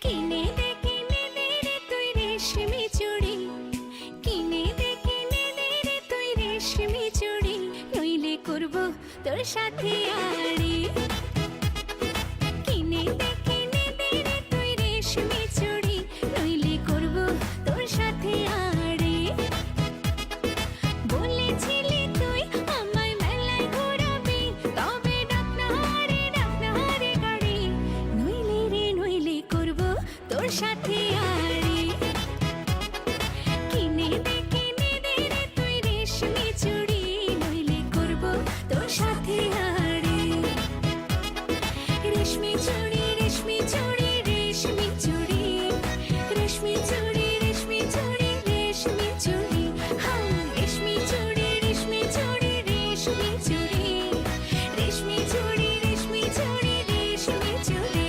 কিনে দে রে তুই রেশমি চুড়ি, কিনে দে রে তুই রেশমি চুড়ি, নইলে করব তোর সাথে আড়ি। কিনে দে রে তুই রেশমি চুড়ি, নইলে করব তোর সাথে আড়ি। বলেছিলি তুই আমায় মেলায় ঘোরাবি, তবে ডাক না রে গাড়ি, নইলে করব তোর সাথে আড়ি। কিনে দে রে তুই রেশমি চুড়ি, নইলে করব তোর সাথে আড়ি। রেশমি চুড়ি রেশমি চুড়ি রেশমি চুড়ি, রেশমি চুড়ি রেশমি চুড়ি রেশমি চুড়ি, হাঁ রেশমি চুড়ি রেশমি চুড়ি রেশমি চুড়ি, রেশমি চুড়ি রেশমি চুড়ি রেশমি চুড়ি।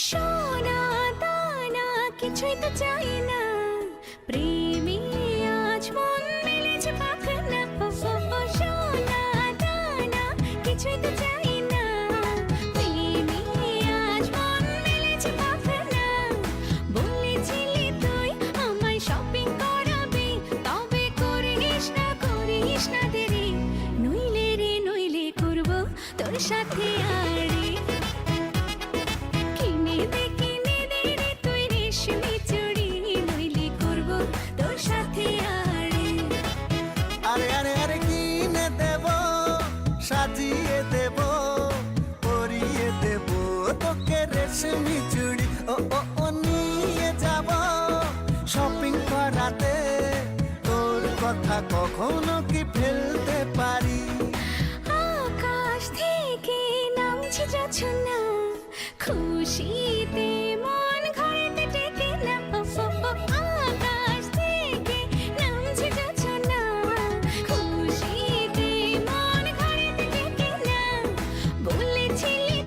সোনা দানা কিছুই তো চাই না, প্রেমে আজ মন মেলেছে পাখানা। সোনা দানা কিছুই তো চাই না, প্রেমে আজ মন মেলেছে পাখানা। বলেছিলি তুই আমায় শপিং করাবি, তবে করিস না দেরি, নইলে করব তোর সাথে আড়ি। কিনে দে রে তুই রেশমি চুড়ি, নইলে করব তোর সাথে আড়ি। আরে আরে আরে কিনে দেব, সাজিয়ে দেব, পরিয়ে দেব তোকে রেশমি চুড়ি। ও নিয়ে যাব শপিং করাতে, তোর কথা কখনো কি ফেলতে পারি? আকাশ থেকে নামছে জোছনা, খুশিতে মন ঘরেতে টেকে না। আকাশ থেকে নামছে জোছনা, খুশিতে মন ঘরেতে টেকে না। বলেছিলি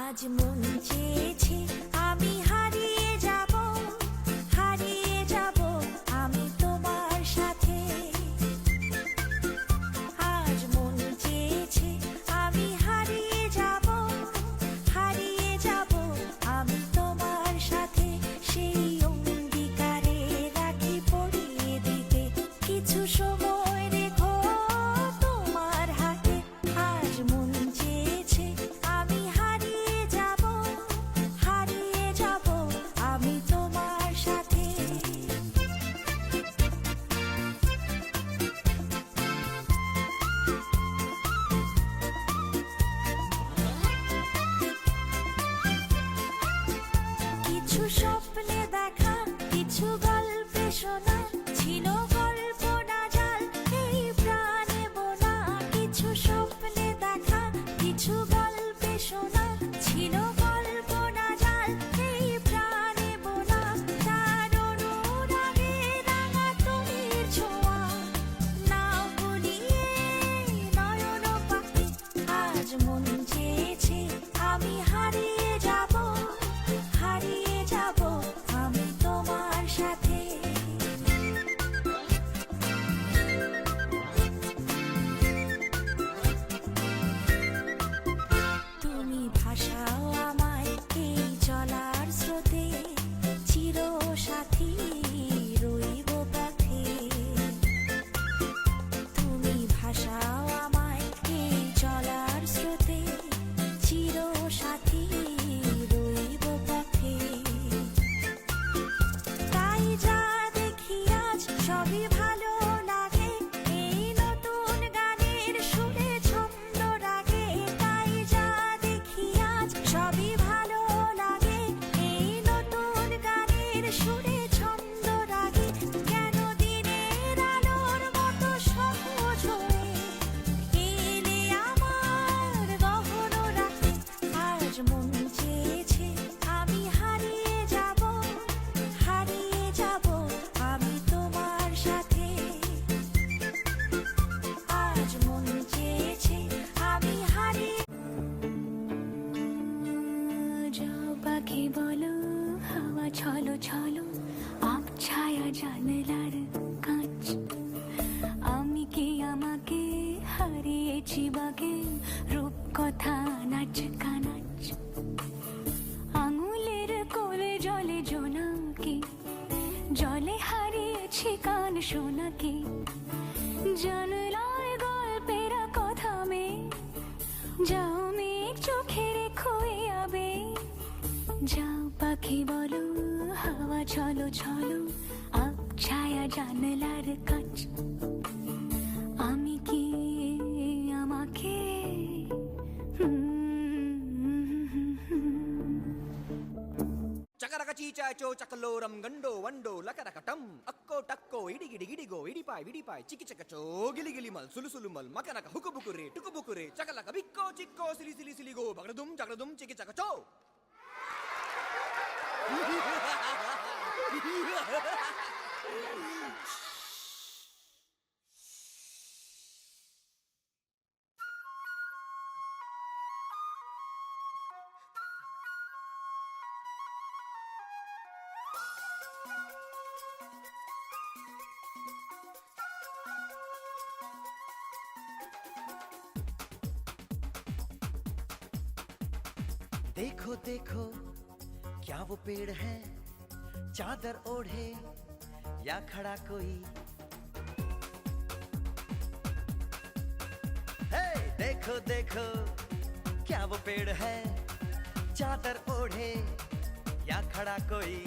আজ মন চেয়েছে আমি হারিয়ে যাব, হারিয়ে যাব আমি তোমার সাথে। আজ মন চেয়েছে আমি হারিয়ে যাব, হারিয়ে যাব আমি তোমার সাথে। সেই অঙ্গীকারে রাখি পরিয়ে দিতে, কিছু সময় রেখো তোমার হাতে। আজ মন চেয়েছে আমি হারিয়ে যাব, হারিয়ে যাব আমি তোমার সাথে। কিছু স্বপ্নে দেখা, কিছু গল্পে শোনা, ছিল গল্প না জাল এই প্রাণে বোনা। কিছু স্বপ্নে দেখা, কিছু গল্পে শোনা, ছিল গল্প না জাল এই প্রাণে বোনা। তার অনুরাগে রাঙা তুলির ছোঁয়া, না ভুলিয়ে নয়ন পাখি। আজ মন চেয়েছে আমি হারিয়ে যাব, হারিয়ে যাব আমি তোমার সাথে। জানলার কাঁচ আমি কি আমাকে হারিয়েছি বাগে রূপকথা নাচ কানাচ আঙুলের কোলে জলে জোনাকি জলে হারিয়েছি কান শোনাকি জানলায় গল্পের কথা মে যাও মেঘ চোখে রেখো এ আবে যাও পাখি বলো হাওয়া চলো চলো আব ছায়া জানলার কাছ আমি কি আমাকে చకరక చీచాచో చకలోరం గండో వండో లకరకటం అక్కో టక్కో ఇడిగిడి గిడిగో ఇడిపాయ్ విడిపాయ్ చికిచకచో గిలిగిలి మల్ సులుసులు మల్ మకనక హుకుబుకురే టుకుబుకురే చకలక బిక్కో చిక్కో సిలి సిలి సిలిగో బగడదుం జగడదుం చికిచకచో देखो देखो क्या वो पेड़ है चादर ओढ़े या खड़ा कोई हे देखो देखो क्या वो पेड़ है चादर ओढ़े या खड़ा कोई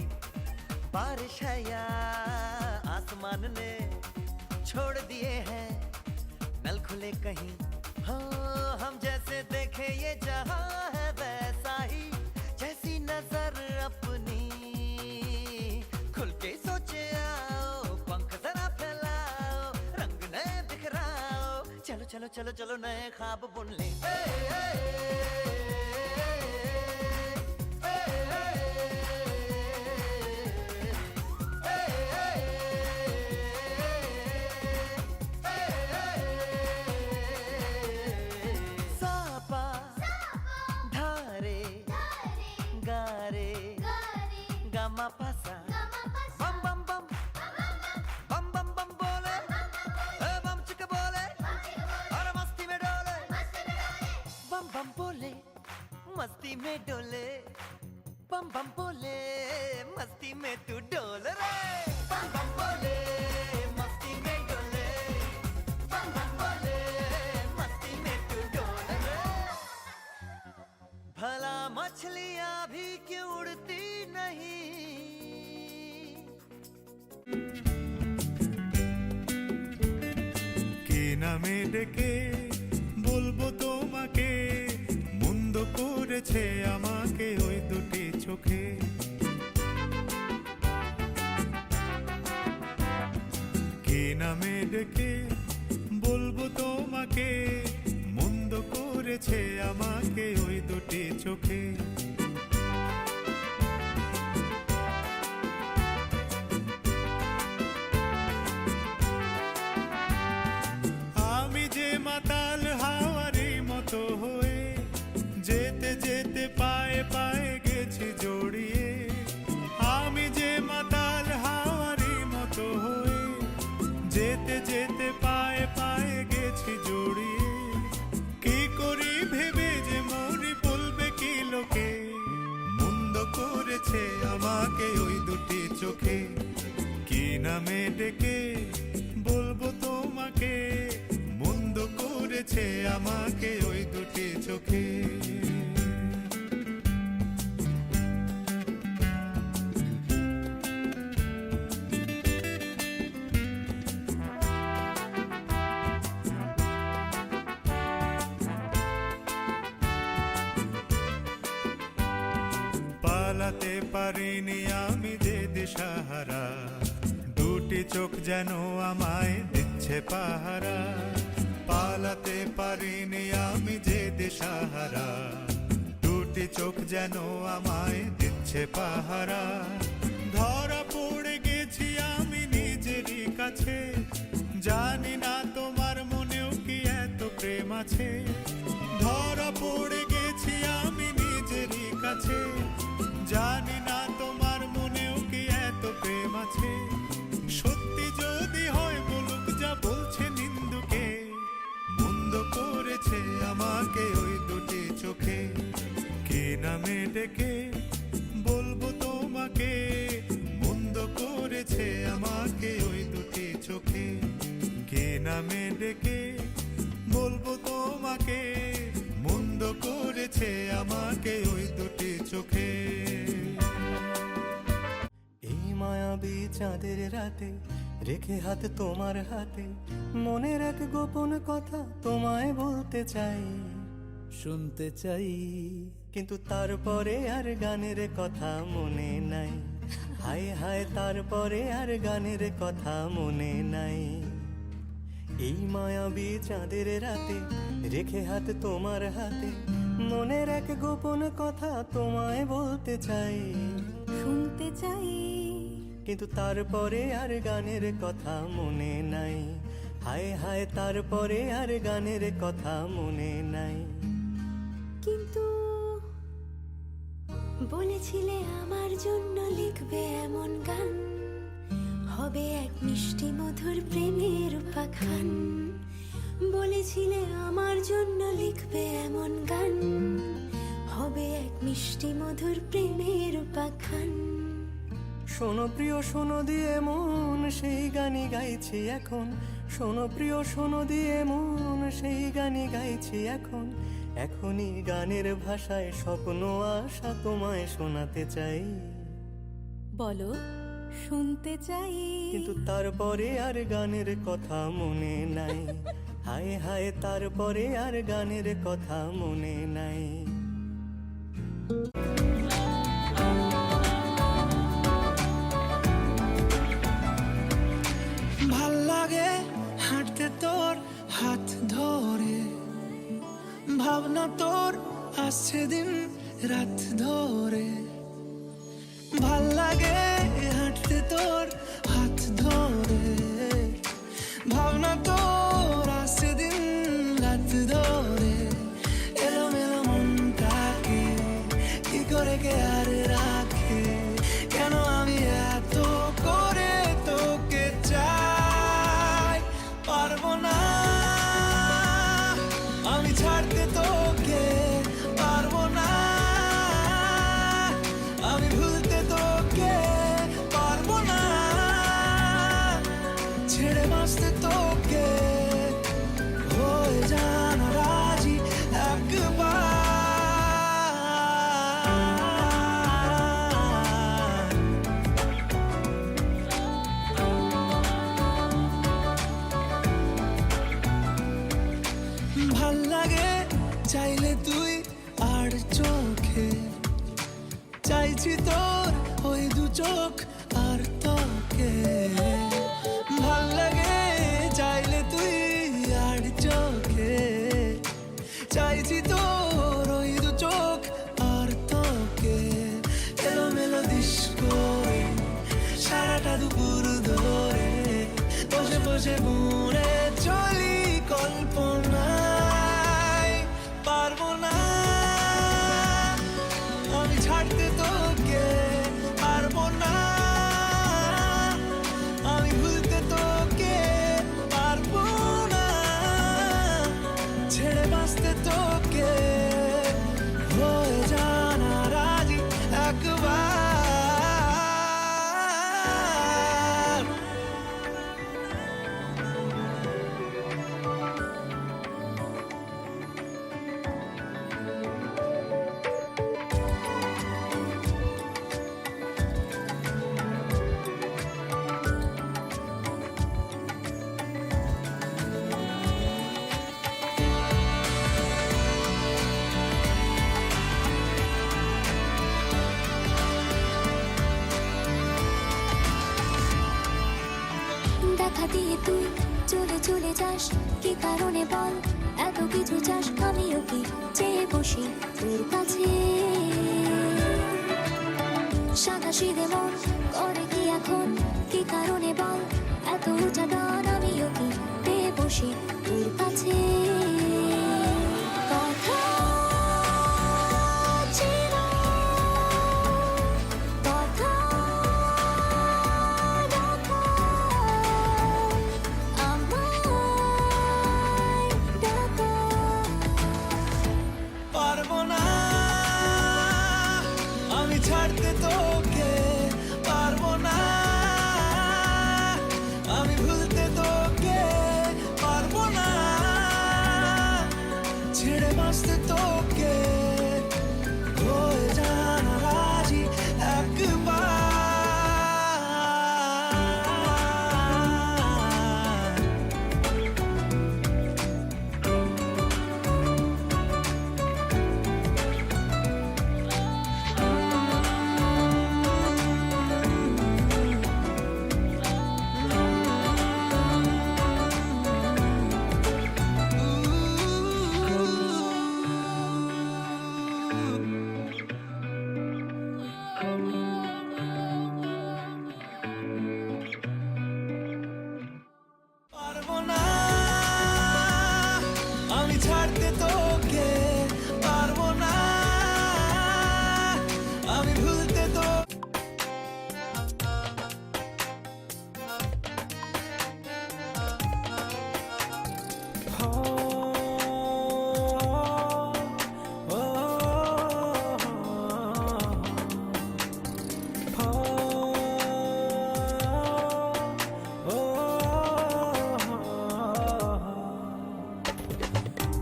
बारिश है या आसमान ने छोड़ दिए हैं नल खुले कहीं हो हम जैसे देखे ये जहां है वैसा ही जैसी नजर अपनी खुल के सोचे आओ पंख जरा फैलाओ रंग नए बिखराओ चलो चलो चलो चलो नए ख्वाब बुन ले सापा धारे गारे गामा पासा बम बम बम बम बम बम बोले ए बम चिक बोले और मस्ती में डोले बम बम बोले मस्ती में डोले बम बम बोले मस्ती में तू डोल रे बम बम बोले मस्ती में डोले बम बम बोले मस्ती में तू डोल रे भला मछलियां भी क्यों उड़ती नहीं কে নামে ডেকে বলবো তোমাকে মন্দ করেছে আমাকে ওই দুটি চোখে কে নামে ডেকে বলবো তোমাকে মন্দ করেছে আমাকে ওই দুটি চোখে আমি যে মাতাল হাওয়ারি মতো হয়ে যেতে যেতে পায়ে পায়ে গেছি জড়িয়ে আমি যে মাতাল হাওয়ারি মতো হয়ে যেতে যেতে পায়ে পায়ে গেছি জড়িয়ে কি করি ভেবে যে মরি বলবে কি লোকে মন্দ করেছে আমাকে ওই দুটি চোখে কি নামে ডেকে বলবো তোমাকে মন্দ করেছে আমাকে ওই দুটি চোখে পালাতে পারিনি আমি যে দিশাহারা দুটি চোখ যেন আমায় দিচ্ছে পাহারা পালাতে পারিনি আমি যে দিশাহারা দুটি চোখ যেন আমায় দিচ্ছে পাহারা ধরা পড়ে গেছি আমি নিজেরই কাছে জানি না তোমার মনেও কি এত প্রেম আছে ধরা পড়ে গেছি আমি নিজেরই কাছে জানি না তোমার মনেও কি এত প্রেম আছে ডেকে বলবো তোমাকে, মন্দ করেছে আমাকে ওই দুটি চোখে। কে নামে ডেকে বলবো তোমাকে, মন্দ করেছে আমাকে ওই দুটি চোখে। এই মায়াবী চাঁদের রাতে রেখে হাত তোমার হাতে, মনের এক গোপন কথা তোমায় বলতে চাই, শুনতে চাই। কিন্তু তারপরে আর গানের কথা মনে নাই, হায় হায় তারপরে আর গানের কথা মনে নাই। এই মায়াবী চাঁদের রাতে রেখে হাত তোমার হাতে, মনের এক গোপন কথা তোমায় বলতে চাই, শুনতে চাই। কিন্তু তারপরে আর গানের কথা মনে নাই, হায় হায় তারপরে আর গানের কথা মনে নাই। কিন্তু বলেছিলে আমার জন্য লিখবে এমন গান, হবে এক মিষ্টি মধুর প্রেমের উপাখ্যান। বলেছিলে আমার জন্য লিখবে এমন গান, হবে এক মিষ্টি মধুর প্রেমের উপাখ্যান। শোনো প্রিয় শোনো দিয়ে মন সেই গানই গাইছি এখন, শোনো প্রিয় শোনো দিয়ে মন সেই গানই গাইছি এখন। এখনই গানের ভাষায় স্বপ্ন আশা তোমায় শোনাতে চাই, বলো শুনতে চাই। কিন্তু তারপরে আর গানের কথা মনে নাই, হায় হায় তারপরে আর গানের কথা মনে নাই। ভাল লাগে হাঁটতে তোর হাত ধরে, ভাবনা তোর আসছে দিন রাত ধরে। ভাল লাগে হাঁটতে তোর হাত ধরে, ভাবনা তোর আসছে দিন রাত ধরে। এলোমেলো মনটাকে কি করে কে আর রাখে, কেন আমি এত করে তোকে চাই। পারবো না আমি ছাড়তে তোকে, পারবো না আমি ভুলতে তোকে, পারবো না ছেড়ে বাঁচতে তোকে। হয়ে জানা রাজি একবার। ভাল লাগে চাইলে তুই আর চোখে, চাইছি তোর ওই দু চোখ আর তোকে। ভাল লাগে চাইলে তুই আর চোখে, চাইছি তোর ওই দু চোখ আর তোকে। এলোমেলো দিস করে সারাটা দুপুর ধরে, বসে বসে ঘুরে চলি কল্পনায়। পারবো না আমি ছাড়তে তোকে, পারবো না আমি ভুলতে তোকে, পারবো না ছেড়ে বাঁচতে তোকে। হয়ে জানা রাজি একবার। দেখা দিয়ে তুই চলে চলে যাস, কি কারণে বল এত কিছু চাস? আমিও কি চেয়ে বসি তোর কাছে, সাদা সিধে মন করে কি এখন? কি কারণে বল এত উঁচা ডান? আমিও কি পেয়ে বসি তোর কাছে। কথা ছিল, কথা রাখা, আমায় ডাকা। পারবো না ছাড়তে তোকে পারবো না, আমি ভুলতে তো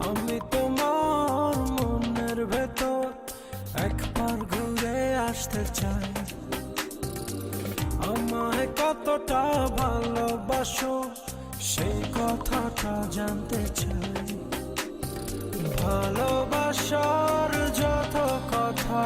আমি তোমার মনের ভেতর একবার ঘুরে আসতে চাই, আমায় কতটা ভালোবাসো সেই কথাটা জানতে চাই। ভালোবাসার যত কথা